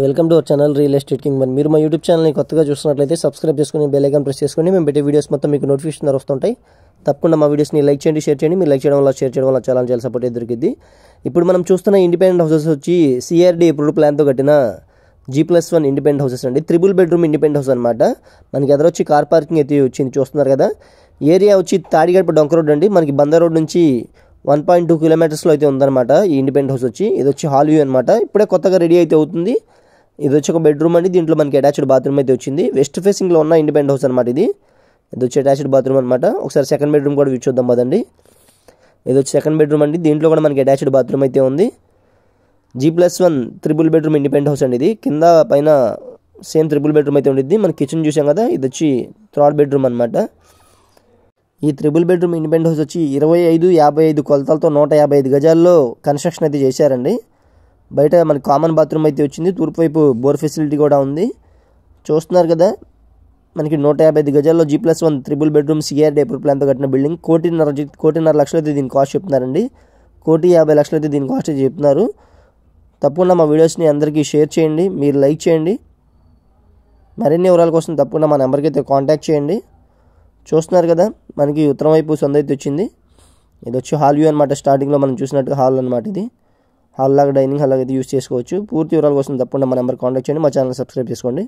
Welcome to our channel real estate king one. మీరు మా YouTube ఛానల్ని కొత్తగా చూస్తున్నట్లయితే సబ్స్క్రైబ్ చేసుకుని బెల్ ఐకాన్ ప్రెస్ చేసుకుని మేము పెట్టే వీడియోస్ మొత్తం మీకు నోటిఫికేషన్ వస్తుంటాయి. తప్పకుండా మా వీడియోస్ని లైక్ చేయండి, షేర్ చేయండి. మీరు లైక్ చేయడం వల్ల, షేర్ చేయడం వల్ల చాలా సపోర్ట్ దొరికింది. ఇప్పుడు మనం చూస్తున్న ఇండిపెండెంట్ హౌసెస్ వచ్చి CRD అప్రూవ్డ్ ప్లాన్తో కట్టిన G+1 ఇండిపెండెంట్ హౌసెస్ అండి. 3 బెడ్రూమ్ ఇండిపెండెంట్ హౌస్ అనమాట. మనకి ఎదురొచ్చి కార్ పార్కింగ్ అయితే వచ్చింది, చూస్తున్నారు కదా. ఏరియా వచ్చి తాడిగడప డొంక రోడ్ అండి. మనకి బందర్ రోడ్ నుంచి 1.2 కిలోమీటర్స్లో అయితే ఉందన్నమాట ఈ ఇండిపెండెంట్ హౌస్ వచ్చి. ఇది వచ్చి హాల్ వ్యూ అనమాట. ఇప్పుడే కొత్తగా రెడీ అయితే అవుతుంది. ఇది వచ్చి ఒక బెడ్రూమ్ అండి. దీంట్లో మనకి అటాచ్డ్ బాత్రూమ్ అయితే వచ్చింది. వెస్ట్ ఫేసింగ్లో ఉన్న ఇండిపెండెంట్ హౌస్ అనమాట ఇది. ఇది వచ్చి అటాచ్డ్ బాత్రూమ్ అనమాట. ఒకసారి సెకండ్ బెడ్రూమ్ కూడా చూద్దాం కదండి. ఇది వచ్చి సెకండ్ బెడ్రూమ్ అండి. దీంట్లో కూడా మనకి అటాచ్డ్ బాత్రూమ్ అయితే ఉంది. G+1 3 బెడ్రూమ్ ఇండిపెండెంట్ హౌస్ అండి ఇది. కింద పైన సేమ్ 3 బెడ్రూమ్ అయితే ఉండిద్ది. మన కిచెన్ చూసాం కదా, ఇది వచ్చి 3rd బెడ్రూమ్ అనమాట. ఈ 3 బెడ్రూమ్ ఇండిపెండెంట్ హౌస్ వచ్చి 25-55 కొలతలతో 155 గజాల్లో కన్స్ట్రక్షన్ అయితే చేశారండి. బయట మనకి కామన్ బాత్రూమ్ అయితే వచ్చింది. తూర్పు వైపు బోర్ ఫెసిలిటీ కూడా ఉంది. చూస్తున్నారు కదా, మనకి 155 గజాల్లో G+1 3 బెడ్రూమ్ CRD అప్రూవ్డ్ ప్లాన్తో కట్టిన బిల్డింగ్. 1.5 లక్షలు అయితే దీని కాస్ట్ చెప్తున్నారండి. 1,50,00,000 అయితే దీని కాస్ట్ అయితే చెప్తున్నారు. తప్పకుండా మా వీడియోస్ని అందరికీ షేర్ చేయండి, మీరు లైక్ చేయండి. మరిన్ని వివరాల కోసం తప్పకుండా మా నెంబర్కి అయితే కాంటాక్ట్ చేయండి. చూస్తున్నారు కదా, మనకి ఉత్తరం వైపు సంద అయితే వచ్చింది. ఇది వచ్చి హాల్ వ్యూ అనమాట. స్టార్టింగ్లో మనం చూసినట్టుగా హాల్ అనమాట ఇది. హాల్ లాగా, డైనింగ్ హాల్ లాగా అయితే యూస్ చేసుకోవచ్చు. పూర్తి వివరాల కోసం తప్పకుండా మా నెంబర్ కాంటాక్ట్ చేయండి. మా ఛానల్ సబ్స్క్రైబ్ చేసుకోండి.